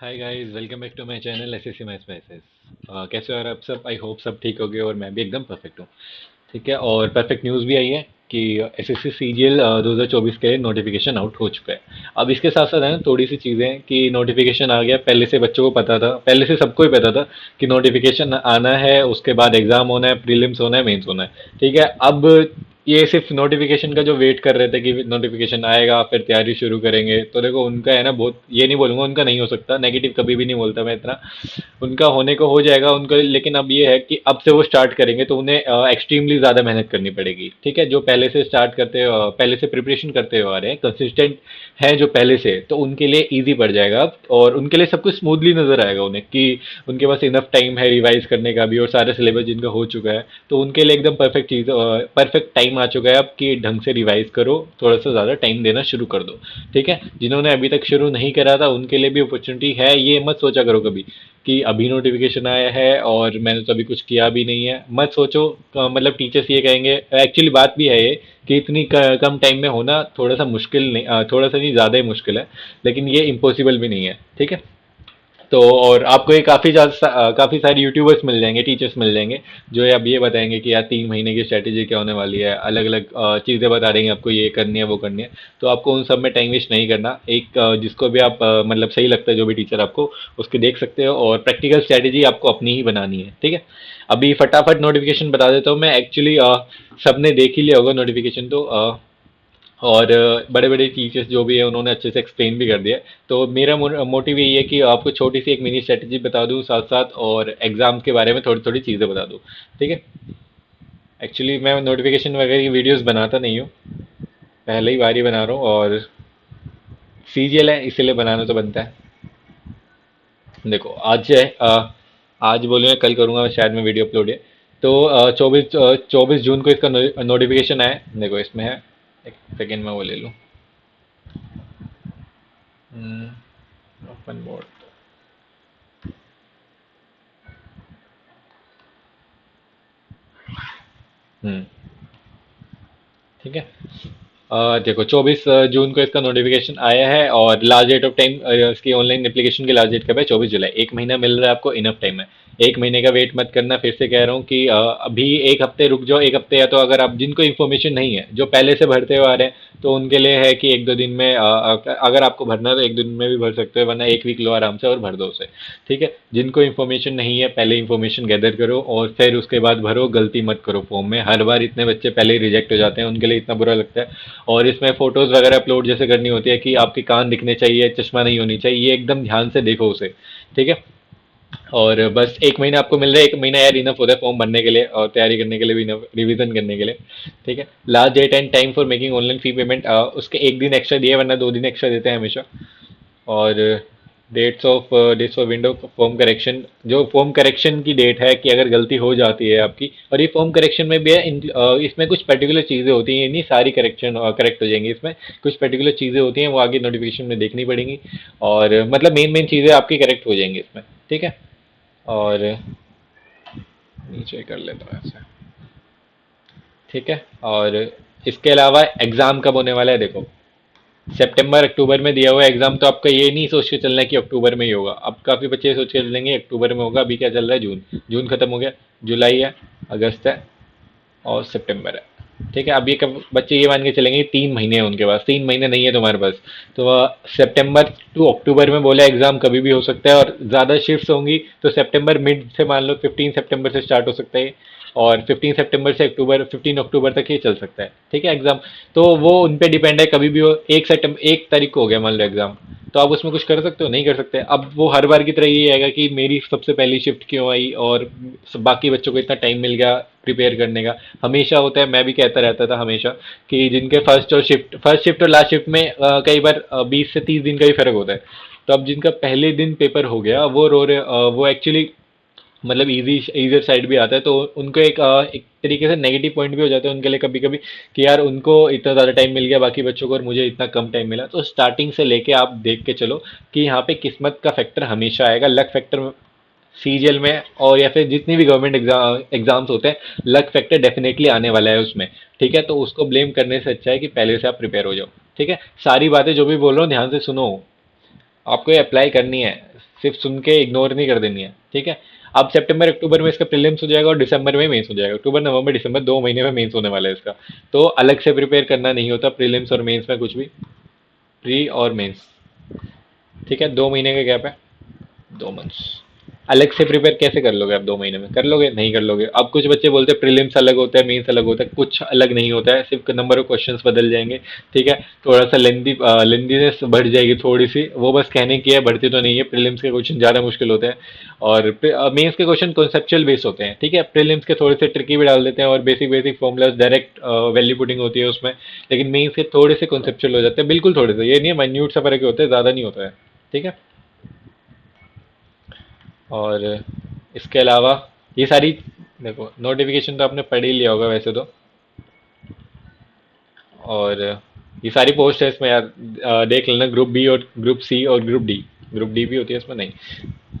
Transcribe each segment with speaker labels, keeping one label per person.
Speaker 1: Hi guys, welcome back to my channel SSC maths message. कैसे हो यार आप सब? आई होप सब ठीक हो गए और मैं भी एकदम परफेक्ट हूँ। ठीक है, और परफेक्ट न्यूज़ भी आई है कि एसएससी सीजीएल 2024 के नोटिफिकेशन आउट हो चुका है। अब इसके साथ साथ है ना थोड़ी सी चीज़ें कि नोटिफिकेशन आ गया। पहले से बच्चों को पता था, पहले से सबको ही पता था कि नोटिफिकेशन आना है, उसके बाद एग्जाम होना है, प्रीलिम्स होना है, मेंस होना है। ठीक है, अब ये सिर्फ नोटिफिकेशन का जो वेट कर रहे थे कि नोटिफिकेशन आएगा फिर तैयारी शुरू करेंगे, तो देखो उनका है ना, बहुत ये नहीं बोलूंगा उनका नहीं हो सकता, नेगेटिव कभी भी नहीं बोलता मैं इतना। उनका होने को हो जाएगा उनका, लेकिन अब ये है कि अब से वो स्टार्ट करेंगे तो उन्हें एक्सट्रीमली ज़्यादा मेहनत करनी पड़ेगी। ठीक है, जो पहले से स्टार्ट करते पहले से प्रिपरेशन करते हुए आ रहे हैं, कंसिस्टेंट है जो पहले से, तो उनके लिए इजी पड़ जाएगा अब, और उनके लिए सब कुछ स्मूथली नजर आएगा उन्हें कि उनके पास इनफ टाइम है रिवाइज करने का भी, और सारा सिलेबस जिनका हो चुका है, तो उनके लिए एकदम परफेक्ट चीज़, परफेक्ट टाइम आ चुका है अब कि ढंग से रिवाइज करो, थोड़ा सा ज़्यादा टाइम देना शुरू कर दो। ठीक है, जिन्होंने अभी तक शुरू नहीं करा था उनके लिए भी अपॉर्चुनिटी है, ये मत सोचा करो कभी कि अभी नोटिफिकेशन आया है और मैंने तो अभी कुछ किया भी नहीं है, मत सोचो। मतलब टीचर्स ये कहेंगे, एक्चुअली बात भी है ये कि इतनी कम टाइम में होना थोड़ा सा मुश्किल नहीं, थोड़ा सा नहीं ज़्यादा ही मुश्किल है, लेकिन ये इम्पॉसिबल भी नहीं है। ठीक है, तो और आपको ये काफ़ी सारे यूट्यूबर्स मिल जाएंगे, टीचर्स मिल जाएंगे, जो अब ये बताएंगे कि यार 3 महीने की स्ट्रैटेजी क्या होने वाली है, अलग अलग चीज़ें बता देंगे आपको, ये करनी है वो करनी है। तो आपको उन सब में टाइम वेस्ट नहीं करना, एक जिसको भी आप मतलब सही लगता है जो भी टीचर आपको, उसके देख सकते हो, और प्रैक्टिकल स्ट्रैटेजी आपको अपनी ही बनानी है। ठीक है, अभी फटाफट नोटिफिकेशन बता देता हूँ मैं। एक्चुअली सबने देख ही लिया होगा नोटिफिकेशन तो, और बड़े बड़े टीचर्स जो भी है उन्होंने अच्छे से एक्सप्लेन भी कर दिया है। तो मेरा मोटिव यही है कि आपको छोटी सी एक मिनी स्ट्रेटजी बता दूं साथ साथ, और एग्जाम के बारे में थोड़ी थोड़ी चीज़ें बता दूं। ठीक है, एक्चुअली मैं नोटिफिकेशन वगैरह की वीडियोस बनाता नहीं हूँ, पहले ही बार ही बना रहा हूँ, और सीजीएल है इसीलिए बनाना तो बनता है। देखो आज है आज बोलूँगा कल करूँगा शायद मैं वीडियो अपलोड है। तो 24 जून को इसका नोटिफिकेशन आया है। देखो इसमें है, एक सेकेंड में वो ले लूँ। Open board. हम्म, ठीक है। देखो 24 जून को इसका नोटिफिकेशन आया है, और लास्ट डेट ऑफ टाइम इसकी ऑनलाइन एप्लीकेशन की लास्ट डेट कब है? 24 जुलाई। एक महीना मिल रहा है आपको, इनफ टाइम है। एक महीने का वेट मत करना, फिर से कह रहा हूँ कि अभी एक हफ्ते रुक जाओ, एक हफ्ते, या तो अगर आप जिनको इन्फॉर्मेशन नहीं है, जो पहले से भरते हुए आ रहे हैं, तो उनके लिए है कि एक दो दिन में अगर आपको भरना है तो एक दिन में भी भर सकते हो, वरना एक वीक लो आराम से और भर दो उसे। ठीक है, जिनको इन्फॉर्मेशन नहीं है पहले इन्फॉर्मेशन गैदर करो और फिर उसके बाद भरो, गलती मत करो फॉर्म में। हर बार इतने बच्चे पहले ही रिजेक्ट हो जाते हैं, उनके लिए इतना बुरा लगता है। और इसमें फोटोज वगैरह अपलोड जैसे करनी होती है कि आपके कान दिखने चाहिए, चश्मा नहीं होनी चाहिए, ये एकदम ध्यान से देखो उसे। ठीक है, और बस एक महीना आपको मिल रहा है, एक महीना यार इनफ होता है फॉर्म भरने के लिए और तैयारी करने के लिए भी, रिवीजन करने के लिए। ठीक है, last date and time for making online fee payment, उसके एक दिन एक्स्ट्रा दिए, वरना 2 दिन एक्स्ट्रा देते हैं हमेशा। और dates of window form correction, जो फॉर्म करेक्शन की डेट है कि अगर गलती हो जाती है आपकी, और ये फॉर्म करेक्शन में भी है, इसमें कुछ पर्टिकुलर चीज़ें होती हैं, नहीं सारी करेक्शन करेक्ट हो जाएंगी, इसमें कुछ पर्टिकुलर चीज़ें होती हैं वो आगे नोटिफिकेशन में देखनी पड़ेंगी, और मतलब मेन मेन चीज़ें आपकी करेक्ट हो जाएंगी इसमें। ठीक है, और नीचे कर लेता हूँ ऐसे। ठीक है, और इसके अलावा एग्ज़ाम कब होने वाला है? देखो सितंबर अक्टूबर में दिया हुआ एग्जाम, तो आपका ये नहीं सोच के चलना है कि अक्टूबर में ही होगा। अब काफ़ी बच्चे सोच के चलेंगे अक्टूबर में होगा, अभी क्या चल रहा है, जून। जून खत्म हो गया, जुलाई है, अगस्त है, और सितंबर है। ठीक है, अब ये कब बच्चे ये मान के चलेंगे 3 महीने हैं उनके पास, 3 महीने नहीं है तुम्हारे पास। तो सितंबर टू अक्टूबर में बोला एग्जाम कभी भी हो सकता है, और ज़्यादा शिफ्ट्स होंगी तो सितंबर मिड से मान लो 15 सितंबर से स्टार्ट हो सकता है, और 15 सितंबर से अक्टूबर, 15 अक्टूबर तक ये चल सकता है। ठीक है, एग्जाम तो वो उन पे डिपेंड है, कभी भी हो। 1 तारीख को हो गया मान लो एग्जाम, तो आप उसमें कुछ कर सकते हो? नहीं कर सकते। अब वो हर बार की तरह ये आएगा कि मेरी सबसे पहली शिफ्ट क्यों आई, और बाकी बच्चों को इतना टाइम मिल गया प्रिपेयर करने का। हमेशा होता है, मैं भी कहता रहता था हमेशा कि जिनके फर्स्ट शिफ्ट और लास्ट शिफ्ट में कई बार 20 से 30 दिन का ही फर्क होता है। तो अब जिनका पहले दिन पेपर हो गया वो रो रहे, वो एक्चुअली मतलब इजियर साइड भी आता है, तो उनको एक तरीके से नेगेटिव पॉइंट भी हो जाता है उनके लिए कभी कभी, कि यार उनको इतना ज़्यादा टाइम मिल गया बाकी बच्चों को और मुझे इतना कम टाइम मिला। तो स्टार्टिंग से लेके आप देख के चलो कि यहाँ पे किस्मत का फैक्टर हमेशा आएगा, लक फैक्टर सीजीएल में, और या फिर जितनी भी गवर्नमेंट एग्जाम्स होते हैं, लक फैक्टर डेफिनेटली आने वाला है उसमें। ठीक है, तो उसको ब्लेम करने से अच्छा है कि पहले से आप प्रिपेयर हो जाओ। ठीक है, सारी बातें जो भी बोल रहा हूँ ध्यान से सुनो, आपको ये अप्लाई करनी है। सिर्फ सुन के इग्नोर नहीं कर देनी है, ठीक है। अब सितंबर अक्टूबर में इसका प्रीलिम्स हो जाएगा और दिसंबर में मेंस हो जाएगा। अक्टूबर नवंबर दिसंबर 2 महीने में मेंस होने वाला है इसका। तो अलग से प्रिपेयर करना नहीं होता प्रीलिम्स और मेंस में कुछ भी, प्री और मेंस, ठीक है। 2 महीने का गैप है, 2 मंथ्स। अलग से प्रिपेयर कैसे कर लोगे आप 2 महीने में? कर लोगे? नहीं कर लोगे। अब कुछ बच्चे बोलते हैं प्रीलिम्स अलग होता है, मेंस अलग होता है। कुछ अलग नहीं होता है, सिर्फ नंबर ऑफ क्वेश्चंस बदल जाएंगे, ठीक है। थोड़ा सा लेंदीनेस बढ़ जाएगी थोड़ी सी, वो बस कहने की है, बढ़ती तो नहीं है। प्रीलिम्स के क्वेश्चन ज़्यादा मुश्किल होते हैं और मेंस के क्वेश्चन कॉन्सेप्चुअल बेस होते हैं, ठीक है। प्रीलिम्स के थोड़े से ट्रिकी भी डाल देते हैं और basic basic formulas direct value putting होती है उसमें। लेकिन मेंस के थोड़े से कॉन्सेप्चुअल हो जाते हैं, बिल्कुल थोड़े से, ये नहीं है माइन्यूट सा फर्क होता है, ज़्यादा नहीं होता है, ठीक है। और इसके अलावा ये सारी, देखो नोटिफिकेशन तो आपने पढ़ ही लिया होगा वैसे तो। और ये सारी पोस्ट है इसमें यार, देख लेना। ग्रुप बी और ग्रुप सी और ग्रुप डी, ग्रुप डी भी होती है इसमें, नहीं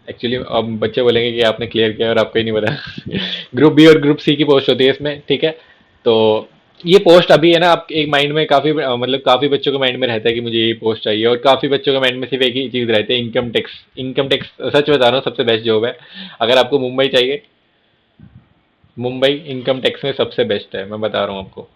Speaker 1: एक्चुअली अब बच्चे बोलेंगे कि आपने क्लियर किया और आपको ही नहीं पता। ग्रुप बी और ग्रुप सी की पोस्ट होती है इसमें, ठीक है। तो ये पोस्ट अभी है ना, आप एक माइंड में काफी मतलब काफी बच्चों के माइंड में रहता है कि मुझे ये पोस्ट चाहिए, और काफी बच्चों के माइंड में सिर्फ एक ही चीज रहती है, इनकम टैक्स। इनकम टैक्स सच बता रहा हूँ सबसे बेस्ट जॉब है। अगर आपको मुंबई चाहिए, मुंबई इनकम टैक्स में सबसे बेस्ट है, मैं बता रहा हूँ आपको,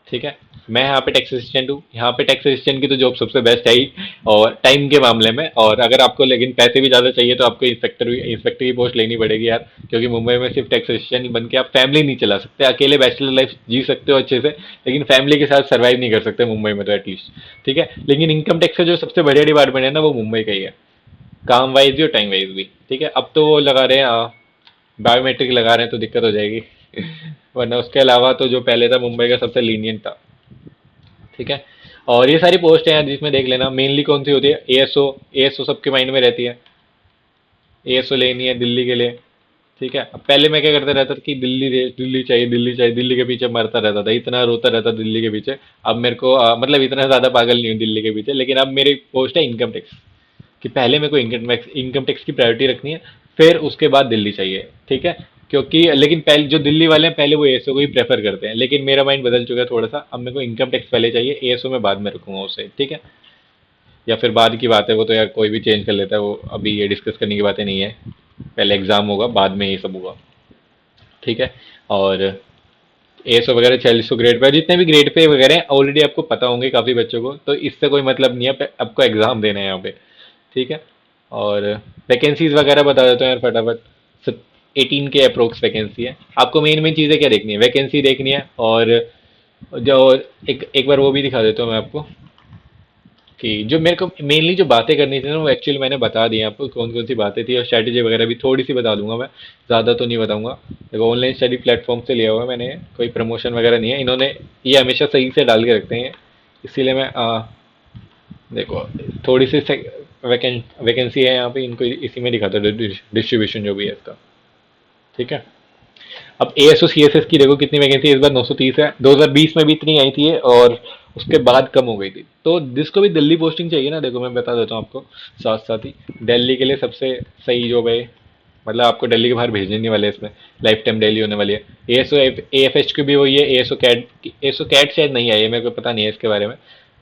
Speaker 1: ठीक है। मैं यहाँ पे टैक्स असिस्टेंट हूँ, यहाँ पे टैक्स असिस्टेंट की तो जॉब सबसे बेस्ट है ही, और टाइम के मामले में। और अगर आपको लेकिन पैसे भी ज़्यादा चाहिए तो आपको इंस्पेक्टर की पोस्ट लेनी पड़ेगी यार, क्योंकि मुंबई में सिर्फ टैक्स असिस्टेंट बन के आप फैमिली नहीं चला सकते। अकेले बैचलर लाइफ जी सकते हो अच्छे से, लेकिन फैमिली के साथ सर्वाइव नहीं कर सकते मुंबई में तो एटलीस्ट, ठीक है। लेकिन इनकम टैक्स का जो सबसे बढ़िया डिपार्टमेंट है ना, वो मुंबई का ही है, काम वाइज भी और टाइम वाइज भी, ठीक है। अब तो वो लगा रहे हैं, बायोमेट्रिक लगा रहे हैं तो दिक्कत हो जाएगी। वरना उसके अलावा तो जो पहले था मुंबई का सबसे लीनियंट था, ठीक है। और ये सारी पोस्ट हैं जिसमें देख लेना मेनली कौन सी होती है, एएसओ। एएसओ सबके माइंड में रहती है, एएसओ लेनी है दिल्ली के लिए, ठीक है। अब पहले मैं क्या करता रहता था कि दिल्ली चाहिए, दिल्ली चाहिए, दिल्ली के पीछे मरता रहता था, इतना रोता रहता दिल्ली के पीछे। अब मेरे को मतलब इतना ज़्यादा पागल नहीं हूँ दिल्ली के पीछे, लेकिन अब मेरी पोस्ट है इनकम टैक्स, कि पहले मेरे को इनकम टैक्स की प्रायोरिटी रखनी है, फिर उसके बाद दिल्ली चाहिए, ठीक है। क्योंकि लेकिन पहले जो दिल्ली वाले हैं पहले वो एएसओ को ही प्रेफर करते हैं, लेकिन मेरा माइंड बदल चुका है थोड़ा सा। अब मेरे को इनकम टैक्स पहले चाहिए, एएसओ में बाद में रखूंगा उसे, ठीक है। या फिर बाद की बात है वो तो यार, कोई भी चेंज कर लेता है वो, अभी ये डिस्कस करने की बातें नहीं है। पहले एग्जाम होगा, बाद में ये सब होगा, ठीक है। और एएसओ वगैरह 4600 ग्रेड पे, जितने भी ग्रेड पे वगैरह हैं ऑलरेडी आपको पता होंगे काफ़ी बच्चों को, तो इससे कोई मतलब नहीं है, आपको एग्जाम देना है यहाँ पे, ठीक है। और वैकेंसीज वगैरह बता देता हूँ यार फटाफट। 18 के अप्रोक्स वैकेंसी है। आपको मेन मेन चीज़ें क्या देखनी है, वैकेंसी देखनी है, और जो एक एक बार वो भी दिखा देता हूँ मैं आपको, कि जो मेरे को मेनली जो बातें करनी थी ना, वो एक्चुअली मैंने बता दी आपको कौन कौन सी बातें थी, और स्ट्रैटेजी वगैरह भी थोड़ी सी बता दूंगा मैं, ज़्यादा तो नहीं बताऊंगा। देखो ऑनलाइन स्टडी प्लेटफॉर्म से लिया हुआ है मैंने, कोई प्रमोशन वगैरह नहीं है, इन्होंने ये हमेशा सही से डाल के रखते हैं, इसीलिए मैं देखो थोड़ी सी वैकेंसी है यहाँ पे, इनको इसी में दिखाता है डिस्ट्रीब्यूशन जो भी है इसका, ठीक है। अब एएसओ सीएसएस की देखो कितनी वैकेंसी है इस बार, 930 है। 2020 में भी इतनी आई थी और उसके बाद कम हो गई थी। तो जिसको भी दिल्ली पोस्टिंग चाहिए ना, देखो मैं बता देता हूँ आपको साथ साथ ही, दिल्ली के लिए सबसे सही जॉब है, मतलब आपको दिल्ली के बाहर भेजने नहीं वाले इसमें, लाइफ टाइम दिल्ली होने वाली है। एएसओ एएफएच की भी वही है, एएसओ कैट शायद नहीं आई है, मेरे को पता नहीं है इसके बारे में।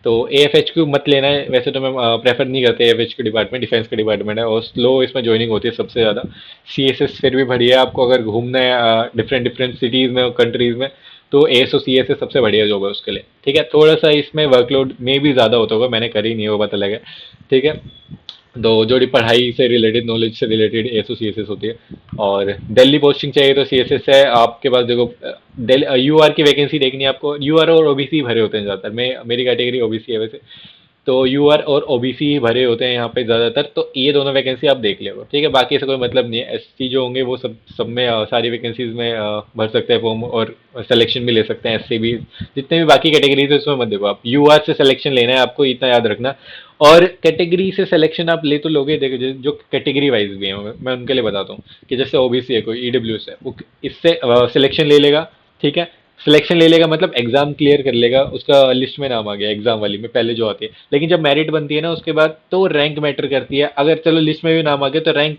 Speaker 1: तो एएफएच क्यू मत लेना है, वैसे तो मैं प्रेफर नहीं करते एएफएच के डिपार्टमेंट, डिफेंस का डिपार्टमेंट है और स्लो इसमें ज्वाइनिंग होती है सबसे ज़्यादा। सीएसएस फिर भी बढ़िया है, आपको अगर घूमना है डिफरेंट डिफरेंट सिटीज़ में और कंट्रीज़ में, तो एएसओ सीएसएस सबसे बढ़िया जॉब है उसके लिए, ठीक है। थोड़ा सा इसमें वर्कलोड में भी ज़्यादा होता होगा, मैंने करी नहीं है वो पता लगा, ठीक है। तो जो भी पढ़ाई से रिलेटेड, नॉलेज से रिलेटेड एएसओ सीएसएस होती है। और दिल्ली पोस्टिंग चाहिए तो सीएसएस है आपके पास। देखो यूआर की वैकेंसी देखनी है आपको, यूआर और ओबीसी भरे होते हैं ज़्यादातर, मैं मेरी कैटेगरी ओबीसी है वैसे, तो यूआर और ओबीसी ही भरे होते हैं यहाँ पे ज़्यादातर। तो ये दोनों वैकेंसी आप देख लो, ठीक है। बाकी ऐसा कोई मतलब नहीं है, एससी जो होंगे वो सब सब में सारी वैकेंसीज में भर सकते हैं फॉर्म, और सिलेक्शन भी ले सकते हैं। एससी भी, जितने भी बाकी कैटेगरीज है उसमें मत देखो आप, यूआर से सिलेक्शन लेना है आपको, इतना याद रखना। और कैटेगरी से सिलेक्शन आप ले तो लोगे, देखो जो कैटेगरी वाइज भी है मैं उनके लिए बताता हूँ, कि जैसे ओबीसी है कोई, ईडब्ल्यूएस है, वो इससे सिलेक्शन ले लेगा, ठीक है। सिलेक्शन ले लेगा मतलब एग्जाम क्लियर कर लेगा, उसका लिस्ट में नाम आ गया एग्जाम वाली में पहले जो आती है। लेकिन जब मेरिट बनती है ना उसके बाद, तो रैंक मैटर करती है। अगर चलो लिस्ट में भी नाम आ गया तो रैंक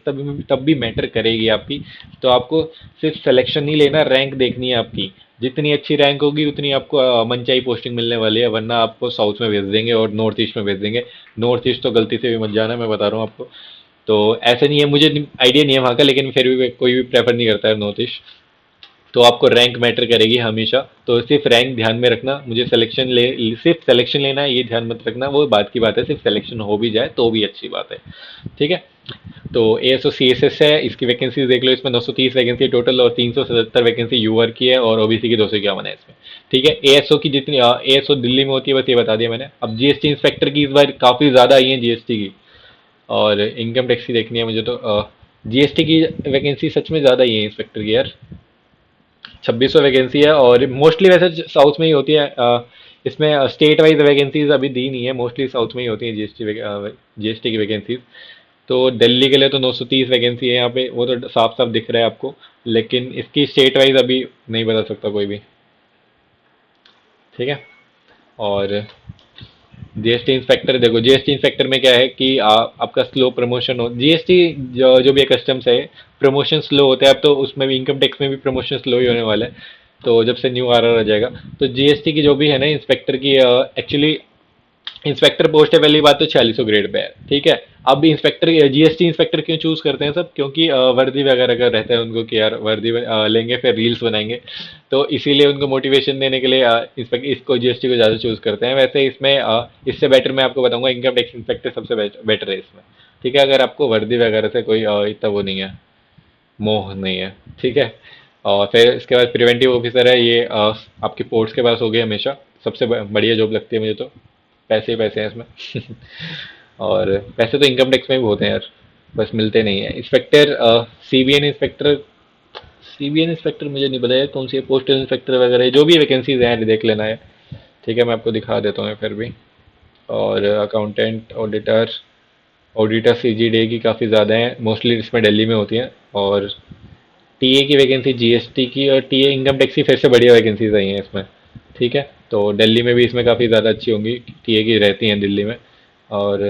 Speaker 1: तब भी मैटर करेगी आपकी। तो आपको सिर्फ सिलेक्शन नहीं लेना, रैंक देखनी है आपकी। जितनी अच्छी रैंक होगी उतनी आपको मनचाही पोस्टिंग मिलने वाली है, वरना आपको साउथ में भेज देंगे और नॉर्थ ईस्ट में भेज देंगे। नॉर्थ ईस्ट तो गलती से भी मत जाना, मैं बता रहा हूँ आपको। तो ऐसा नहीं है, मुझे आइडिया नहीं है वहाँ का, लेकिन फिर भी कोई भी प्रेफर नहीं करता है नॉर्थ ईस्ट। तो आपको रैंक मैटर करेगी हमेशा, तो सिर्फ रैंक ध्यान में रखना। मुझे सिर्फ सिलेक्शन लेना है ये ध्यान मत रखना, वो बात की बात है, सिर्फ सिलेक्शन हो भी जाए तो भी अच्छी बात है। ठीक है। तो एएसओ सीएसएस है, इसकी वैकेंसीज देख लो, इसमें 930 वैकेंसी टोटल और 377 वैकेंसी यूआर की है और ओबीसी की 251 है इसमें। ठीक है। एएसओ की जितनी एएसओ दिल्ली में होती है बस ये बता दिया मैंने। अब जीएसटी इंस्पेक्टर की इस बार काफ़ी ज़्यादा आई है जीएसटी की, और इनकम टैक्स की देखनी है मुझे। तो जीएसटी की वैकेंसी सच में ज़्यादा ही है इंस्पेक्टर की यार, 2600 वैकेंसी है, और मोस्टली वैसे साउथ में ही होती है। इसमें स्टेट वाइज वैकेंसीज अभी दी नहीं है, मोस्टली साउथ में ही होती है जीएसटी की वैकेंसीज। तो दिल्ली के लिए तो 930 वैकेंसी है यहाँ पे, वो तो साफ साफ दिख रहा है आपको, लेकिन इसकी स्टेट वाइज अभी नहीं बता सकता कोई भी। ठीक है। और जीएसटी इंस्पेक्टर देखो, जीएसटी इंस्पेक्टर में क्या है कि आपका स्लो प्रमोशन हो, जीएसटी जो भी कस्टम्स है, प्रमोशन स्लो होता है। अब तो उसमें भी इनकम टैक्स में भी प्रमोशन स्लो ही होने वाला है, तो जब से न्यू आर आ जाएगा। तो जीएसटी की जो भी है ना इंस्पेक्टर की, एक्चुअली इंस्पेक्टर पोस्ट है, पहली बात तो 4600 ग्रेड पे है। ठीक है। अब इंस्पेक्टर जीएसटी इंस्पेक्टर क्यों चूज करते हैं सब, क्योंकि वर्दी वगैरह का रहता है उनको कि यार वर्दी लेंगे फिर रील्स बनाएंगे, तो इसीलिए उनको मोटिवेशन देने के लिए इसको जीएसटी को ज़्यादा चूज करते हैं। वैसे इसमें इससे बेटर मैं आपको बताऊंगा, इनकम टैक्स इंस्पेक्टर सबसे बेटर है इसमें। ठीक है, अगर आपको वर्दी वगैरह से कोई इतना वो नहीं है, मोह नहीं है। ठीक है। और फिर इसके बाद प्रिवेंटिव ऑफिसर है, ये आपके पोर्ट्स के पास हो गए हमेशा, सबसे बढ़िया जॉब लगती है मुझे तो, पैसे ही पैसे हैं इसमें। और पैसे तो इनकम टैक्स में भी होते हैं यार, बस मिलते नहीं है। Inspector CBN inspector, CBN inspector मुझे नहीं पता है कौन सी है, पोस्टल इंस्पेक्टर वगैरह जो भी वैकेंसीज हैं देख लेना है। ठीक है, मैं आपको दिखा देता हूँ फिर भी। और अकाउंटेंट, ऑडिटर, ऑडिटर सीजीडी की काफ़ी ज़्यादा है, मोस्टली इसमें दिल्ली में होती हैं। और टीए की वैकेंसी, जीएसटी की और टीए इनकम टैक्स की फिर से बढ़िया वैकेंसीज आई हैं इसमें। ठीक है। तो दिल्ली में भी इसमें काफ़ी ज़्यादा अच्छी होंगी, टीए की रहती हैं दिल्ली में। और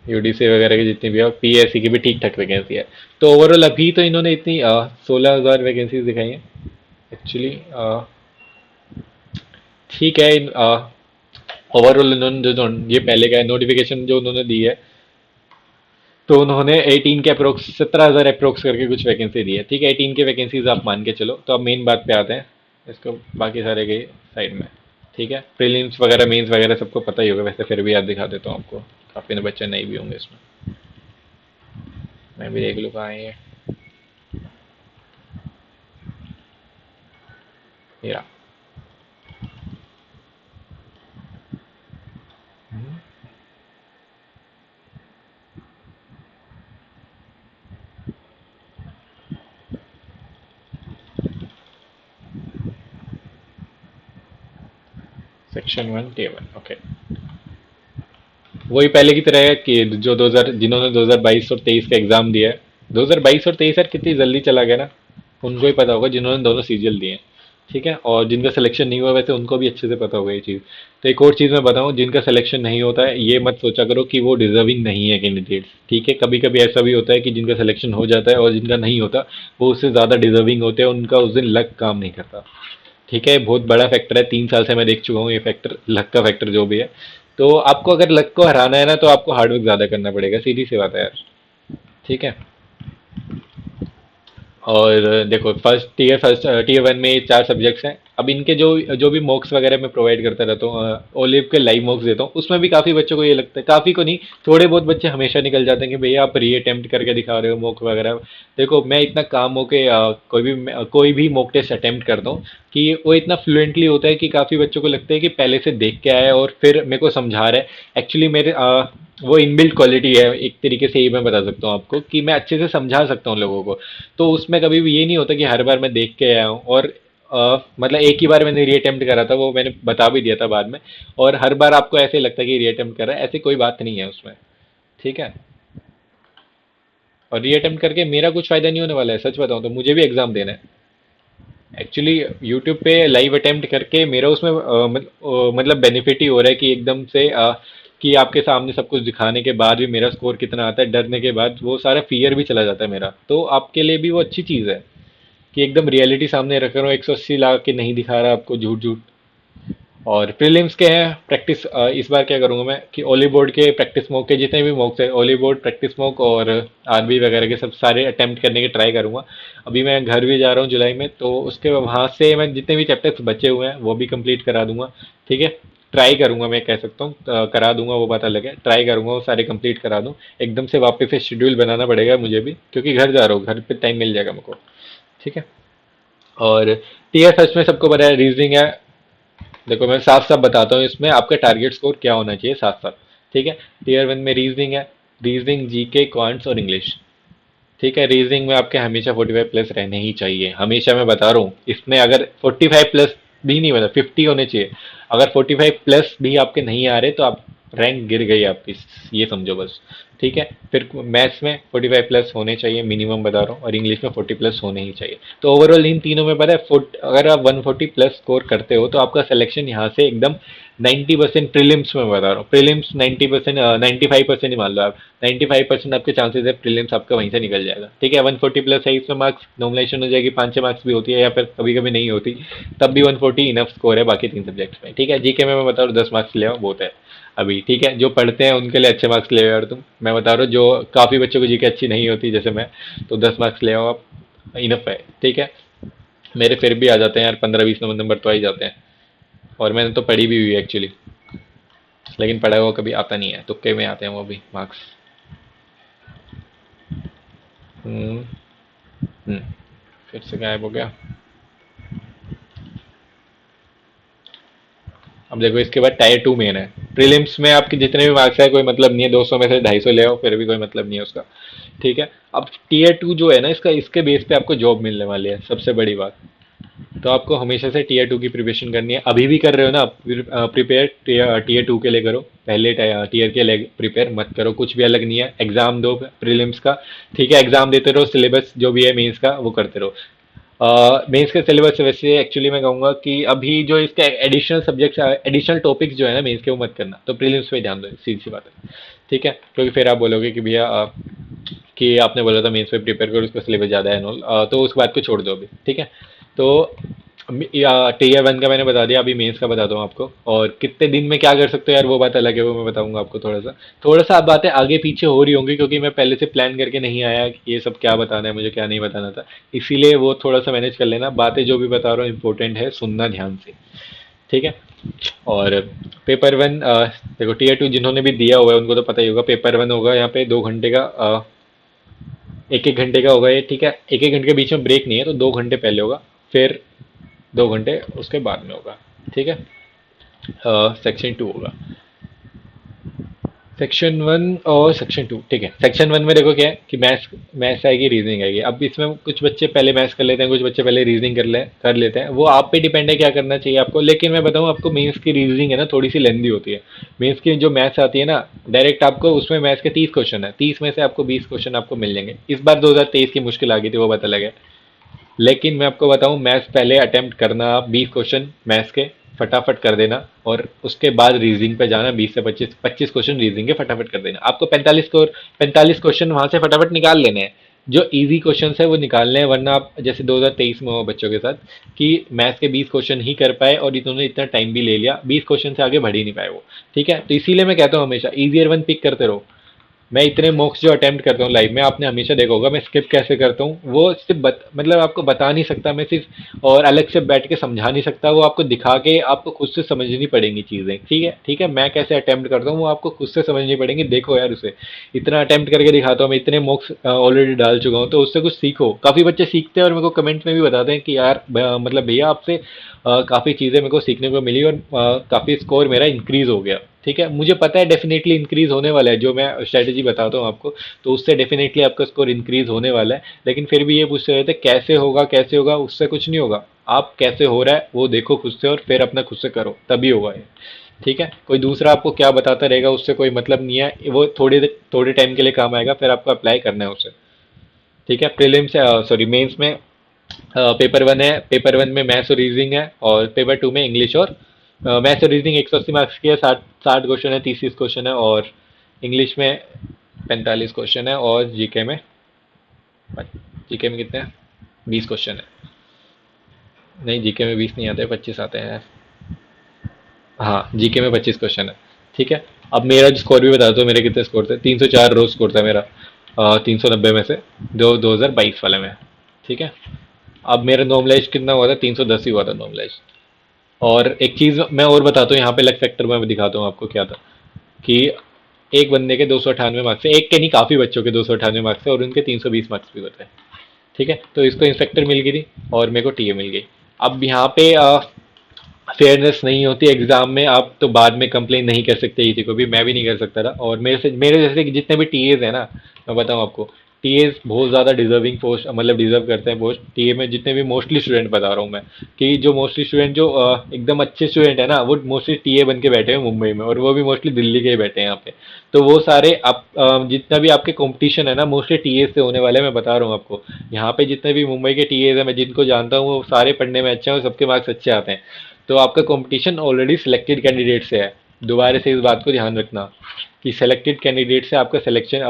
Speaker 1: यूडीसी वगैरह की जितनी भी है, पीएससी की भी ठीक ठाक वैकेंसी है। तो ओवरऑल अभी तो इन्होंने इतनी 16,000 वैकेंसीज दिखाई हैं एक्चुअली। ठीक है। ओवरऑल इन्होंने जो ये पहले का नोटिफिकेशन जो उन्होंने दी है, तो उन्होंने 18 के अप्रोक्स 17,000 अप्रोक्स करके कुछ वैकेंसी दी है। ठीक है, 18 के वैकेंसीज आप मान के चलो। तो अब मेन बात पे आते हैं, इसको बाकी सारे के साइड में। ठीक है, प्रीलिम्स वगैरह मेंस वगैरह सबको पता ही होगा वैसे, फिर भी याद दिखा देता हूँ आपको, काफ़ी बच्चे नहीं भी होंगे इसमें। मैं भी देख लूँ कहाँ है ये। या सेक्शन 1 टेबल, ओके। वही पहले की तरह है कि जो 2000 जिन्होंने 2022 और 23 का एग्जाम दिया है, 2022 और 23 यार कितनी जल्दी चला गया ना, उनको ही पता होगा जिन्होंने दोनों सीरियल दिए हैं। ठीक है। और जिनका सिलेक्शन नहीं हुआ वैसे उनको भी अच्छे से पता होगा ये चीज़। तो एक और चीज़ मैं बताऊं, जिनका सिलेक्शन नहीं होता है ये मत सोचा करो कि वो डिजर्विंग नहीं है कैंडिडेट्स। ठीक है, कभी कभी ऐसा भी होता है कि जिनका सिलेक्शन हो जाता है और जिनका नहीं होता वो उससे ज़्यादा डिजर्विंग होते हैं, उनका उस दिन लक काम नहीं करता। ठीक है, बहुत बड़ा फैक्टर है, 3 साल से मैं देख चुका हूँ ये फैक्टर, लक का फैक्टर जो भी है। तो आपको अगर लक को हराना है ना तो आपको हार्डवर्क ज़्यादा करना पड़ेगा, सीधी सी बात है यार। ठीक है। और देखो, फर्स्ट टीयर 1 में 4 सब्जेक्ट्स हैं। अब इनके जो जो भी मॉक्स वगैरह मैं प्रोवाइड करता रहता हूँ, ओलिव के लाइव मॉक्स देता हूँ, उसमें भी काफ़ी बच्चों को ये लगता है, काफ़ी को नहीं, थोड़े बहुत बच्चे हमेशा निकल जाते हैं कि भैया आप री अटेम्प्ट करके दिखा रहे हो मॉक वगैरह। देखो मैं इतना काम हो के कोई भी मॉक टेस्ट अटेम्प्ट करता हूँ कि वो इतना फ्लुएंटली होता है कि काफ़ी बच्चों को लगता है कि पहले से देख के आया है और फिर मेरे को समझा रहा है। एक्चुअली वो इनबिल्ट क्वालिटी है एक तरीके से, ये मैं बता सकता हूँ आपको कि मैं अच्छे से समझा सकता हूँ लोगों को। तो उसमें कभी भी ये नहीं होता कि हर बार मैं देख के आया हूँ, और मतलब एक ही बार मैंने रीअटेम्प्ट करा था, वो मैंने बता भी दिया था बाद में, और हर बार आपको ऐसे लगता है कि रीअटेम्प्ट कर रहा है, ऐसी कोई बात नहीं है उसमें। ठीक है। और रीअटेम्प्ट करके मेरा कुछ फायदा नहीं होने वाला है, सच बताऊं तो मुझे भी एग्जाम देना है। एक्चुअली यूट्यूब पे लाइव अटेम्प्ट करके मेरा उसमें मतलब बेनिफिट ही हो रहा है कि एकदम से कि आपके सामने सब कुछ दिखाने के बाद भी मेरा स्कोर कितना आता है, डरने के बाद वो सारा फियर भी चला जाता है मेरा, तो आपके लिए भी वो अच्छी चीज़ है। कि एकदम रियलिटी सामने रख रहा हूँ, 180 ला के नहीं दिखा रहा आपको झूठ झूठ। और प्रीलिम्स के हैं प्रैक्टिस, इस बार क्या करूंगा मैं कि ओली बोर्ड के प्रैक्टिस मॉक के जितने भी मॉक्स है, ओली बोर्ड प्रैक्टिस मॉक और आरबी वगैरह के सब सारे अटेम्प्ट करने के ट्राई करूंगा। अभी मैं घर भी जा रहा हूँ जुलाई में, तो उसके वहां से मैं जितने भी चैप्टर्स बचे हुए हैं वो भी कंप्लीट करा दूंगा। ठीक है, ट्राई करूंगा, मैं कह सकता हूँ करा दूंगा, वो बात अलग है, ट्राई करूंगा वो सारे कंप्लीट करा दूं। एकदम से वापस से शेड्यूल बनाना पड़ेगा मुझे भी, क्योंकि घर जा रहा हूँ, घर पे टाइम मिल जाएगा मेरे को। ठीक है। और टीयर फर्स्ट में सबको पता है रीजनिंग है। देखो मैं साफ साफ बताता हूँ इसमें आपका टारगेट स्कोर क्या होना चाहिए, साफ साफ। ठीक है। टीयर वन में रीजनिंग है, रीजनिंग, जीके, क्वांट्स और इंग्लिश। ठीक है, रीजनिंग में आपके हमेशा 45 प्लस रहने ही चाहिए, हमेशा मैं बता रहा हूँ। इसमें अगर 45 प्लस भी नहीं, मतलब 50 होने चाहिए। अगर 45 प्लस भी आपके नहीं आ रहे तो आप रैंक गिर गई आपकी, ये समझो बस। ठीक है। फिर मैथ्स में 45 प्लस होने चाहिए मिनिमम बता रहा हूँ, और इंग्लिश में 40 प्लस होने ही चाहिए। तो ओवरऑल इन तीनों में पता है, अगर आप 140 प्लस स्कोर करते हो तो आपका सिलेक्शन यहाँ से एकदम 90%। प्रीलिम्स में बता रहा हूँ, प्रीलिम्स 90%, 95% ही मान लो आप। 95% आपके चांसेस है प्रीलिम्स आपका वहीं से निकल जाएगा। ठीक है, 140 प्लस है, इसमें मार्क्स नॉमिनेशन हो जाएगी, 5-6 मार्क्स भी होती है, या फिर कभी कभी नहीं होती, तब भी 140 इनफ स्कोर है बाकी 3 सब्जेक्ट्स में। ठीक है, जीके में मैं बता रहा हूँ 10 मार्क्स ले आओ बहुत है अभी। ठीक है, जो पढ़ते हैं उनके लिए अच्छे मार्क्स ले आओ यार तुम, मैं बता रहा हूँ जो काफ़ी बच्चों को जीके अच्छी नहीं होती जैसे मैं, तो 10 मार्क्स ले आओ आप, इनफ है। ठीक है, मेरे फिर भी आ जाते हैं यार, 15-20 नंबर तो आ ही जाते हैं। और मैंने तो पढ़ी भी हुई है एक्चुअली, लेकिन पढ़ा हुआ कभी आता नहीं है, तुक्के में आते हैं वो भी मार्क्स। हम्म। हम्म। फिर से गायब हो गया। अब देखो इसके बाद टायर टू मेन है। प्रीलिम्स में आपके जितने भी मार्क्स है कोई मतलब नहीं है, 200 में से 250 ले आओ फिर भी कोई मतलब नहीं है उसका। ठीक है। अब टीयर टू जो है ना, इसका इसके बेस पे आपको जॉब मिलने वाली है, सबसे बड़ी बात। तो आपको हमेशा से टीयर टू की प्रिपरेशन करनी है, अभी भी कर रहे हो ना आप, प्रिपेयर टीयर टू के लिए करो, पहले टीयर के लिए प्रिपेयर मत करो, कुछ भी अलग नहीं है, एग्जाम दो प्रीलिम्स का। ठीक है, एग्जाम देते रहो, सिलेबस जो भी है मेंस का वो करते रहो। मेंस के सिलेबस वैसे एक्चुअली मैं कहूँगा कि अभी जो इसके एडिशनल सब्जेक्ट्स, एडिशनल टॉपिक्स जो है ना मेंस के, वो मत करना, तो प्रीलिम्स पे ध्यान दो, सीधी सी बात है। ठीक है, क्योंकि फिर आप बोलोगे कि भैया कि आपने बोला था मेंस पे प्रिपेयर करो, उसका सिलेबस ज़्यादा है नॉल, तो उस बात को छोड़ दो अभी। ठीक है। तो टीयर वन का मैंने बता दिया, अभी मेंस का बताता हूँ आपको। और कितने दिन में क्या कर सकते हो यार, वो बात अलग है, वो मैं बताऊंगा आपको। थोड़ा सा आप बातें आगे पीछे हो रही होंगी, क्योंकि मैं पहले से प्लान करके नहीं आया कि ये सब क्या बताना है मुझे, क्या नहीं बताना था, इसीलिए वो थोड़ा सा मैनेज कर लेना। बातें जो भी बता रहा हूँ इंपॉर्टेंट है, सुनना ध्यान से। ठीक है। और पेपर वन, देखो टीयर टू जिन्होंने भी दिया हुआ है उनको तो पता ही होगा, पेपर वन होगा यहाँ पे 2 घंटे का, 1-1 घंटे का होगा ये। ठीक है, 1-1 घंटे के बीच में ब्रेक नहीं है, तो 2 घंटे पहले होगा, फिर 2 घंटे उसके बाद में होगा। ठीक है। सेक्शन टू होगा, सेक्शन वन और सेक्शन टू। ठीक है, सेक्शन वन में देखो क्या है कि मैथ्स, मैथ्स आएगी, रीजनिंग आएगी। अब इसमें कुछ बच्चे पहले मैथ्स कर लेते हैं, कुछ बच्चे पहले रीजनिंग कर लेते हैं, वो आप पे डिपेंड है क्या करना चाहिए आपको। लेकिन मैं बताऊं आपको, मेंस की रीजनिंग है ना थोड़ी सी लेंदी होती है। मेंस की जो मैथ्स आती है ना, डायरेक्ट आपको उसमें मैथ्स के 30 क्वेश्चन है, 30 में से आपको 20 क्वेश्चन आपको मिल जाएंगे। इस बार 2023 की मुश्किल आ गई थी, वो बात अलग है। लेकिन मैं आपको बताऊं, मैथ्स पहले अटेम्प्ट करना आप, 20 क्वेश्चन मैथ्स के फटाफट कर देना, और उसके बाद रीजनिंग पे जाना, 20 से 25 क्वेश्चन रीजनिंग के फटाफट कर देना। आपको 45 क्वेश्चन वहां से फटाफट निकाल लेने हैं, जो इजी क्वेश्चन है वो निकालने हैं, वरना आप जैसे 2023 में हुआ बच्चों के साथ कि मैथ्स के 20 क्वेश्चन ही कर पाए और इन्होंने इतना टाइम भी ले लिया, 20 क्वेश्चन से आगे बढ़ ही नहीं पाए वो। ठीक है, तो इसीलिए मैं कहता हूँ हमेशा इजियर वन पिक करते रहो। मैं इतने मॉक्स जो अटेम्प्ट करता हूँ लाइफ में, आपने हमेशा देखा होगा मैं स्किप कैसे करता हूँ, वो सिर्फ मतलब आपको बता नहीं सकता मैं सिर्फ, और अलग से बैठ के समझा नहीं सकता, वो आपको दिखा के आपको खुद से समझनी पड़ेंगी चीज़ें। ठीक है, ठीक है, मैं कैसे अटेम्प्ट करता हूँ वो आपको खुद से समझनी पड़ेंगी, देखो यार उसे, इतना अटेम्प्ट करके दिखाता हूँ मैं, इतने मॉक्स ऑलरेडी डाल चुका हूँ, तो उससे कुछ सीखो। काफ़ी बच्चे सीखते हैं और मेरे को कमेंट में भी बताते हैं कि यार मतलब भैया आपसे काफ़ी चीज़ें मेरे को सीखने को मिली, और काफ़ी स्कोर मेरा इंक्रीज हो गया। ठीक है, मुझे पता है डेफिनेटली इंक्रीज होने वाला है, जो मैं स्ट्रेटेजी बताता हूँ आपको, तो उससे डेफिनेटली आपका स्कोर इंक्रीज होने वाला है। लेकिन फिर भी ये पूछते रहते कैसे होगा कैसे होगा, उससे कुछ नहीं होगा। आप कैसे हो रहा है वो देखो खुद से, और फिर अपना खुद से करो, तभी होगा ये। ठीक है, कोई दूसरा आपको क्या बताता रहेगा उससे कोई मतलब नहीं है, वो थोड़े थोड़े टाइम के लिए काम आएगा, फिर आपको अप्लाई करना है उसे। ठीक है, प्रीलिम्स, सॉरी मेंस में पेपर वन है, पेपर वन में मैथ्स और रीजनिंग है, और पेपर टू में इंग्लिश और मैथ्स और रीजनिंग 180 मार्क्स की है, 60 60 क्वेश्चन है, 30 क्वेश्चन है, और इंग्लिश में 45 क्वेश्चन है, और जीके में कितने हैं, 20 क्वेश्चन है। नहीं, जीके में 20 नहीं आते, 25 आते हैं। हाँ, जीके में 25 क्वेश्चन है। ठीक है। अब मेरा जो स्कोर भी बता दो, मेरे कितने स्कोर थे। 304 रोज स्कोर था मेरा, 390 में से, जो 2022 वाले में। ठीक है। अब मेरा नॉर्मलाइज कितना हुआ था, 310 ही हुआ था नॉर्मलाइज। और एक चीज मैं और बताता हूँ यहाँ पे, लक फैक्टर में दिखाता हूँ आपको क्या था, कि एक बंदे के 298 मार्क्स है, एक के नहीं काफी बच्चों के 298 मार्क्स है, और उनके 320 मार्क्स भी होते हैं। ठीक है, तो इसको इंस्पेक्टर मिल गई थी और मेरे को टीए मिल गई। अब यहाँ पे फेयरनेस नहीं होती एग्जाम में, आप तो बाद में कंप्लेन नहीं कर सकते किसी को भी, मैं भी नहीं कर सकता था। और मेरे जैसे कि जितने भी टीएज है ना, मैं बताऊं आपको, टीएज बहुत ज़्यादा डिजर्विंग पोस्ट, मतलब डिजर्व करते हैं पोस्ट टीए में। जितने भी मोस्टली स्टूडेंट बता रहा हूँ मैं, कि जो मोस्टली स्टूडेंट जो एकदम अच्छे स्टूडेंट है ना, वो मोस्टली टीए बन के बैठे हैं मुंबई में, और वो भी मोस्टली दिल्ली के ही बैठे हैं यहाँ पे। तो वो सारे आप जितना भी आपके कंपटीशन है ना, मोस्टली टीए से होने वाले हैं, मैं बता रहा हूँ आपको। यहाँ पे जितने भी मुंबई के टीएज है, मैं जिनको जानता हूँ, वो सारे पढ़ने में अच्छे हैं और सबके मार्क्स अच्छे आते हैं। तो आपका कंपटीशन ऑलरेडी सिलेक्टेड कैंडिडेट से है। दोबारा से इस बात को ध्यान रखना, कि सेलेक्टेड कैंडिडेट से आपका सिलेक्शन,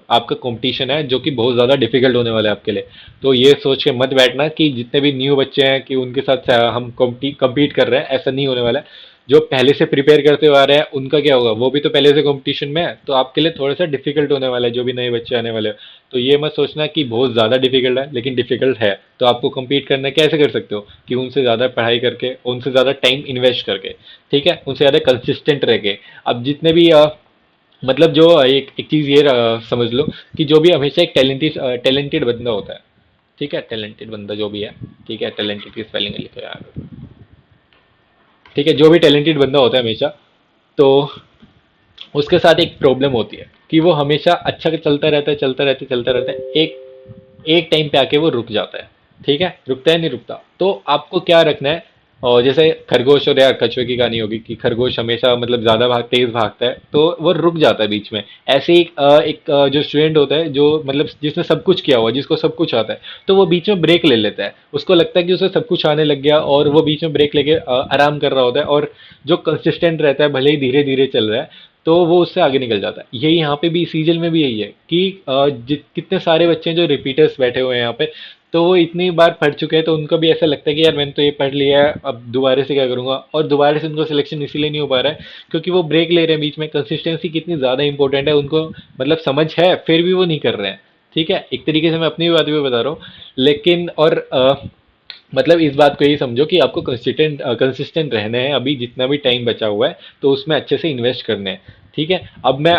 Speaker 1: आपका कंपटीशन है, जो कि बहुत ज़्यादा डिफिकल्ट होने वाला है आपके लिए। तो ये सोच के मत बैठना कि जितने भी न्यू बच्चे हैं कि उनके साथ हम compete कर रहे हैं, ऐसा नहीं होने वाला है। जो पहले से प्रिपेयर करते हुए आ रहे हैं, उनका क्या होगा, वो भी तो पहले से कंपटीशन में है, तो आपके लिए थोड़ा सा डिफिकल्ट होने वाला है, जो भी नए बच्चे आने वाले हैं। तो ये मत सोचना कि बहुत ज़्यादा डिफिकल्ट है, लेकिन डिफिकल्ट है। तो आपको compete करना कैसे कर सकते हो, कि उनसे ज़्यादा पढ़ाई करके, उनसे ज़्यादा टाइम इन्वेस्ट करके। ठीक है, उनसे ज़्यादा कंसिस्टेंट रह के। अब जितने भी मतलब जो एक एक चीज़ ये समझ लो, कि जो भी हमेशा एक टैलेंटेड बंदा होता है। ठीक है, टैलेंटेड बंदा जो भी है, ठीक है, टैलेंटेड की स्पेलिंग लिखो यार। ठीक है, जो भी टैलेंटेड बंदा होता है हमेशा, तो उसके साथ एक प्रॉब्लम होती है, कि वो हमेशा अच्छा चलता रहता है, चलता रहता है, चलता रहता है, एक एक टाइम पे आके वो रुक जाता है। ठीक है, रुकता है, नहीं रुकता। तो आपको क्या रखना है, और जैसे खरगोश और या कछुए की कहानी होगी, कि खरगोश हमेशा मतलब ज्यादा तेज भागता है, तो वो रुक जाता है बीच में। ऐसे ही जो स्टूडेंट होता है, जो मतलब जिसने सब कुछ किया हुआ, जिसको सब कुछ आता है, तो वो बीच में ब्रेक ले लेता है। उसको लगता है कि उसे सब कुछ आने लग गया, और वो बीच में ब्रेक लेके आराम कर रहा होता है। और जो कंसिस्टेंट रहता है, भले ही धीरे धीरे चल रहा है, तो वो उससे आगे निकल जाता है। यही यहाँ पे भी सीजल में भी यही है, कि कितने सारे बच्चे हैं जो रिपीटर्स बैठे हुए हैं यहाँ पे, तो वो इतनी बार पढ़ चुके हैं, तो उनको भी ऐसा लगता है कि यार मैंने तो ये पढ़ लिया है, अब दोबारा से क्या करूंगा। और दोबारा से उनको सिलेक्शन इसीलिए नहीं हो पा रहा है, क्योंकि वो ब्रेक ले रहे हैं बीच में। कंसिस्टेंसी कितनी ज़्यादा इंपॉर्टेंट है उनको, मतलब समझ है, फिर भी वो नहीं कर रहे हैं। ठीक है, एक तरीके से मैं अपनी बात भी बता रहा हूँ। लेकिन और मतलब इस बात को यही समझो, कि आपको कंसिस्टेंट रहना है, अभी जितना भी टाइम बचा हुआ है, तो उसमें अच्छे से इन्वेस्ट करने हैं। ठीक है। अब मैं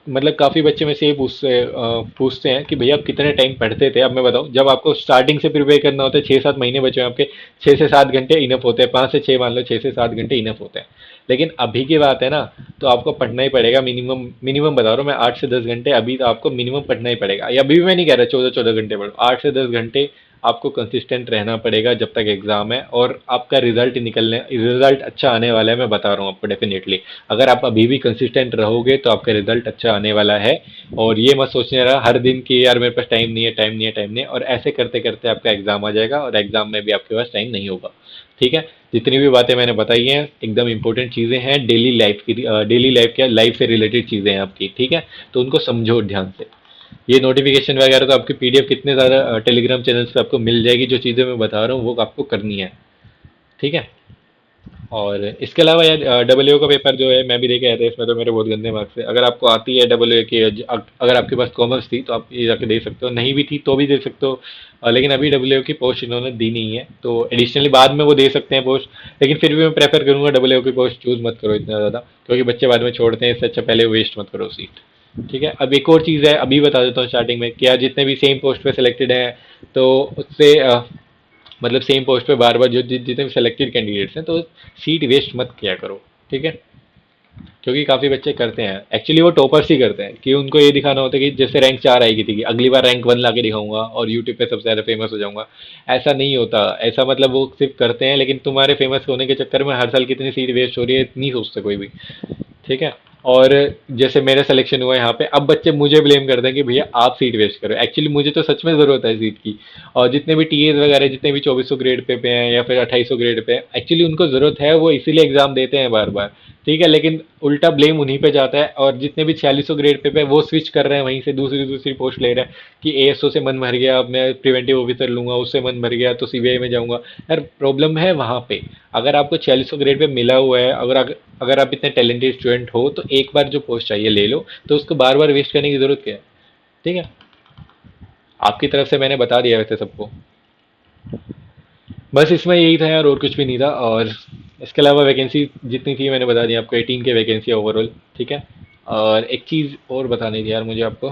Speaker 1: मतलब काफ़ी बच्चे में से ये पूछते हैं कि भैया आप कितने टाइम पढ़ते थे। अब मैं बताऊं, जब आपको स्टार्टिंग से प्रिपेयर करना होता है, 6-7 महीने बचे हैं आपके, 6 से 7 घंटे इनफ होते हैं, 5 से 6 मान लो, 6 से 7 घंटे इनफ होते हैं। लेकिन अभी की बात है ना, तो आपको पढ़ना ही पड़ेगा मिनिमम, मिनिमम बता रहा हूँ मैं, 8 से 10 घंटे अभी तो आपको मिनिमम पढ़ना ही पड़ेगा। या अभी भी मैं नहीं कह रहा 14-14 घंटे पढ़ो, 8 से 10 घंटे आपको कंसिस्टेंट रहना पड़ेगा जब तक एग्जाम है। और आपका रिजल्ट अच्छा आने वाला है, मैं बता रहा हूँ आपको डेफिनेटली। अगर आप अभी भी कंसिस्टेंट रहोगे, तो आपका रिजल्ट अच्छा आने वाला है। और ये मत सोचने रहा हर दिन कि यार मेरे पास टाइम नहीं है, टाइम नहीं है, टाइम नहीं है, और ऐसे करते करते आपका एग्जाम आ जाएगा, और एग्जाम में भी आपके पास टाइम नहीं होगा। ठीक है। जितनी भी बातें मैंने बताई हैं, एकदम इंपॉर्टेंट चीज़ें हैं, डेली लाइफ क्या, लाइफ से रिलेटेड चीज़ें हैं आपकी। ठीक है, तो उनको समझो ध्यान से। ये नोटिफिकेशन वगैरह तो आपकी पीडीएफ कितने ज़्यादा टेलीग्राम चैनल्स पे आपको मिल जाएगी। जो चीज़ें मैं बता रहा हूँ वो आपको करनी है। ठीक है। और इसके अलावा यार, डब्ल्यू का पेपर जो है मैं भी देके आया था, इसमें तो मेरे बहुत गंदे मार्क्स है। अगर आपको आती है डब्ल्यू की, अगर आपके पास कॉमर्स थी, तो आप ये जाके दे सकते हो, नहीं भी थी तो भी दे सकते हो। लेकिन अभी डब्ल्यू की पोस्ट इन्होंने दी नहीं है, तो एडिशनली बाद में वो दे सकते हैं पोस्ट। लेकिन फिर भी मैं प्रेफर करूंगा डब्ल्यू की पोस्ट चूज मत करो इतना ज़्यादा, क्योंकि बच्चे बाद में छोड़ते हैं, इससे अच्छा पहले वेस्ट मत करो सीट। ठीक है। अब एक और चीज़ है, अभी बता देता हूँ स्टार्टिंग में, क्या जितने भी सेम पोस्ट पे सिलेक्टेड हैं, तो उससे मतलब सेम पोस्ट पे बार बार जो जितने भी सेलेक्टेड कैंडिडेट्स हैं, तो सीट वेस्ट मत किया करो। ठीक है। क्योंकि काफ़ी बच्चे करते हैं, एक्चुअली वो टॉपर्स ही करते हैं, कि उनको ये दिखाना होता है कि जैसे रैंक 4 आएगी थी, कि अगली बार रैंक 1 ला के दिखाऊंगा और यूट्यूब पे सबसे ज़्यादा फेमस हो जाऊंगा। ऐसा नहीं होता। ऐसा मतलब वो सिर्फ करते हैं, लेकिन तुम्हारे फेमस होने के चक्कर में हर साल कितनी सीट वेस्ट हो रही है, नहीं सोचते कोई भी। ठीक है। और जैसे मेरा सिलेक्शन हुआ यहाँ पे, अब बच्चे मुझे ब्लेम करते हैं कि भैया आप सीट वेस्ट करो। एक्चुअली मुझे तो सच में ज़रूरत है सीट की। और जितने भी टीएज वगैरह, जितने भी 2400 ग्रेड पे हैं, या फिर 2800 ग्रेड पे हैं, एक्चुअली उनको ज़रूरत है, वो इसीलिए एग्ज़ाम देते हैं बार बार। ठीक है, लेकिन उल्टा ब्लेम उन्हीं पे जाता है, और जितने भी 4600 ग्रेड पे वो स्विच कर रहे हैं वहीं से दूसरी दूसरी पोस्ट ले रहे हैं कि एएसओ से मन भर गया, अब मैं प्रिवेंटिव ऑफिसर लूंगा, उससे मन भर गया तो सीबीआई में जाऊंगा। यार प्रॉब्लम है वहां पे। अगर आपको 4600 ग्रेड पे मिला हुआ है, अगर आप इतने टैलेंटेड स्टूडेंट हो, तो एक बार जो पोस्ट चाहिए ले लो, तो उसको बार बार वेस्ट करने की जरूरत क्या है। ठीक है, आपकी तरफ से मैंने बता दिया वैसे सबको। बस इसमें यही था यार, और कुछ भी नहीं था। और इसके अलावा वैकेंसी जितनी थी मैंने बता दी आपको, 18 के वैकेंसी ओवरऑल। ठीक है, और एक चीज़ और बतानी थी यार मुझे आपको,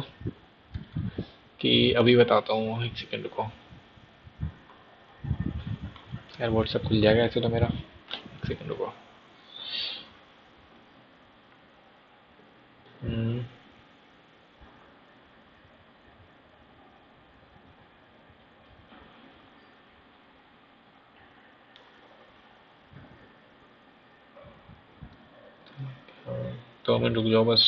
Speaker 1: कि अभी बताता हूँ, एक सेकंड रुको यार, व्हाट्सएप खुल जाएगा ऐसे तो मेरा, एक सेकंड रुको। हम्म, तो मिनट रुक जाओ बस।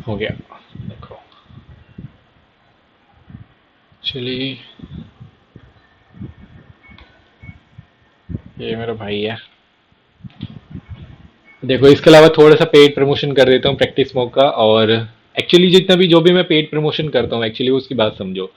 Speaker 1: हो गया, देखो। चलिए, ये मेरा भाई है। देखो, इसके अलावा थोड़ा सा पेड प्रमोशन कर देता हूँ प्रैक्टिस मॉक का। और एक्चुअली जितना भी जो भी मैं पेड प्रमोशन करता हूँ, एक्चुअली उसकी बात समझो,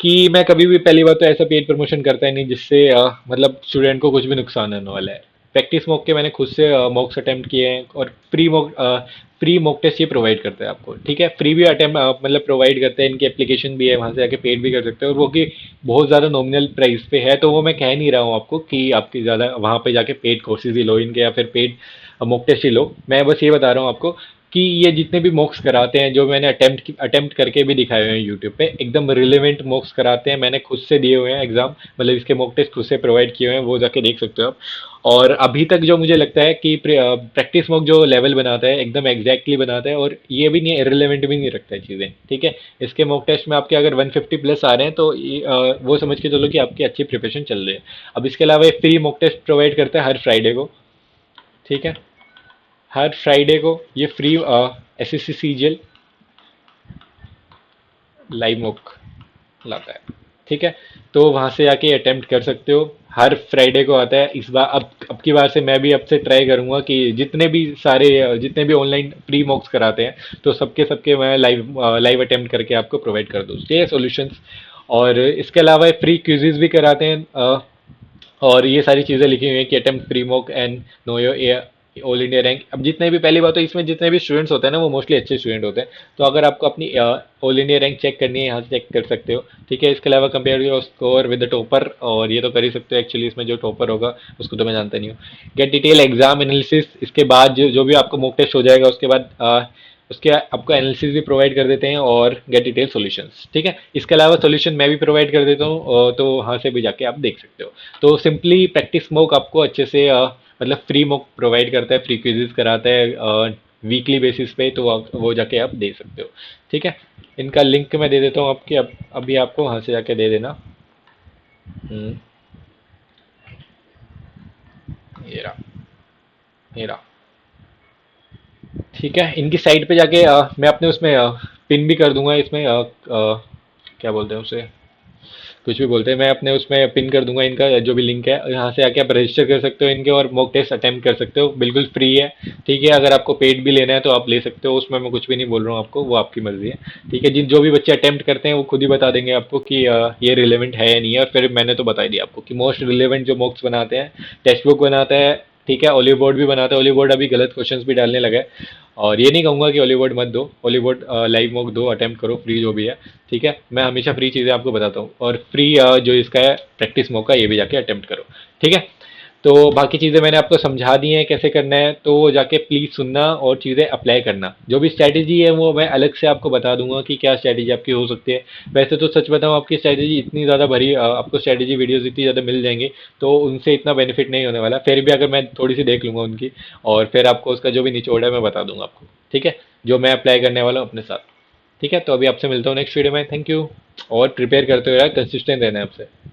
Speaker 1: कि मैं कभी भी पहली बात तो ऐसा पेड प्रमोशन करता ही नहीं जिससे मतलब स्टूडेंट को कुछ भी नुकसान होने वाला है। प्रैक्टिस मॉक के मैंने खुद से मॉक्स अटेम्प्ट किए हैं, और फ्री मॉक टेस्ट ये प्रोवाइड करते हैं आपको। ठीक है, फ्री भी अटेम्प्ट मतलब प्रोवाइड करते हैं, इनकी एप्लीकेशन भी है, वहाँ से जाके पेड भी कर सकते हैं, और वो कि बहुत ज़्यादा नॉमिनल प्राइस पे है। तो वो मैं कह नहीं रहा हूँ आपको कि आपकी ज़्यादा वहाँ पे जाके पेड कोर्सेज ही लो इनके, या फिर पेड मॉक टेस्ट ही लो। मैं बस ये बता रहा हूँ आपको कि ये जितने भी मॉक्स कराते हैं, जो मैंने अटेम्प्ट करके भी दिखाए हुए हैं यूट्यूब पे, एकदम रिलेवेंट मॉक्स कराते हैं। मैंने खुद से दिए हुए हैं एग्जाम, मतलब इसके मॉक टेस्ट खुद से प्रोवाइड किए हुए हैं, वो जाके देख सकते हो आप। और अभी तक जो मुझे लगता है कि प्रैक्टिस मॉक जो लेवल बनाता है एकदम एग्जैक्टली बनाता है, और ये भी नहीं, इरेलीवेंट भी नहीं रखता है चीज़ें। ठीक है, इसके मॉक टेस्ट में आपके अगर 150 प्लस आ रहे हैं, तो वो समझ के चलो कि आपकी अच्छी प्रिपरेशन चल रही है। अब इसके अलावा एक फ्री मॉक टेस्ट प्रोवाइड करता है हर फ्राइडे को। ठीक है, हर फ्राइडे को ये फ्री एस एस सी सी जी एल लाइव मॉक लाता है। ठीक है, तो वहां से आके अटेम्प्ट कर सकते हो। हर फ्राइडे को आता है। इस बार अब की बार से मैं भी अब से ट्राई करूंगा कि जितने भी ऑनलाइन प्री मॉक्स कराते हैं, तो सबके सबके मैं लाइव अटेम्प्ट करके आपको प्रोवाइड कर दूँ, ये सॉल्यूशंस। और इसके अलावा फ्री क्विज़ेस भी कराते हैं, और ये सारी चीज़ें लिखी हुई हैं कि attempt pre mock and know your all India rank. अब जितने भी, पहली बात तो इसमें जितने भी स्टूडेंट्स होते हैं ना, वो मोस्टली अच्छे स्टूडेंट होते हैं। तो अगर आपको अपनी ऑल इंडिया रैंक चेक करनी है, यहाँ से चेक कर सकते हो। ठीक है, इसके अलावा compare your score with the topper, और ये तो कर ही सकते हो। एक्चुअली इसमें जो टॉपर होगा उसको तो मैं जानता नहीं हूँ। गेट डिटेल एग्जाम एनालिसिस, इसके बाद जो भी आपको मॉक टेस्ट हो जाएगा, उसके बाद उसके आपको एनालिसिस भी प्रोवाइड कर देते हैं, और गेट डिटेल सॉल्यूशंस। ठीक है, इसके अलावा सॉल्यूशन मैं भी प्रोवाइड कर देता हूँ, तो वहाँ से भी जाके आप देख सकते हो। तो सिंपली प्रैक्टिस मॉक आपको अच्छे से मतलब फ्री मॉक प्रोवाइड करता है, फ्री क्विजेस कराता है वीकली बेसिस पे, तो वो जाके आप दे सकते हो। ठीक है, इनका लिंक मैं दे देता हूँ आपके, अभी आपको वहाँ से जाके दे देना। हम्म, ये रहा, ये रहा। ठीक है, इनकी साइट पे जाके मैं अपने उसमें पिन भी कर दूंगा इसमें, क्या बोलते हैं उसे, कुछ भी बोलते हैं, मैं अपने उसमें पिन कर दूंगा इनका जो भी लिंक है। यहाँ से आके आप रजिस्टर कर सकते हो इनके, और मॉक टेस्ट अटेम्प्ट कर सकते हो, बिल्कुल फ्री है। ठीक है, अगर आपको पेड भी लेना है तो आप ले सकते हो, उसमें मैं कुछ भी नहीं बोल रहा हूँ आपको, वो आपकी मर्जी है। ठीक है, जिन जो भी बच्चे अटेम्प्ट करते हैं वो खुद ही बता देंगे आपको कि ये रिलेवेंट है या नहीं है। और फिर मैंने तो बता ही दिया आपको कि मोस्ट रिलेवेंट जो मॉक्स बनाते हैं, टेक्स्ट बुक बनाता है। ठीक है, ओलिव बोर्ड भी बनाता है। ओलिव बोर्ड अभी गलत क्वेश्चंस भी डालने लगा है, और ये नहीं कहूंगा कि ओलिव बोर्ड मत दो, ओलिव बोर्ड लाइव मॉक दो, अटेम्प्ट करो, फ्री जो भी है। ठीक है, मैं हमेशा फ्री चीज़ें आपको बताता हूँ, और फ्री जो इसका है प्रैक्टिस मौका, ये भी जाके अटेम्प्ट करो। ठीक है, तो बाकी चीज़ें मैंने आपको समझा दी हैं कैसे करना है, तो वो जाके प्लीज़ सुनना और चीज़ें अप्लाई करना। जो भी स्ट्रैटेजी है वो मैं अलग से आपको बता दूंगा कि क्या स्ट्रैटेजी आपकी हो सकती है। वैसे तो सच बताऊँ, आपकी स्ट्रैटेजी इतनी ज़्यादा भरी, आपको स्ट्रैटेजी वीडियोज़ इतनी ज़्यादा मिल जाएंगी, तो उनसे इतना बेनिफिट नहीं होने वाला। फिर भी अगर मैं थोड़ी सी देख लूँगा उनकी, और फिर आपको उसका जो भी निचोड़ है मैं बता दूंगा आपको। ठीक है, जो मैं अप्लाई करने वाला हूँ अपने साथ। ठीक है, तो अभी आपसे मिलता हूँ नेक्स्ट वीडियो में। थैंक यू, और प्रिपेयर करते हुए यार, कंसिस्टेंट रहना है आपसे।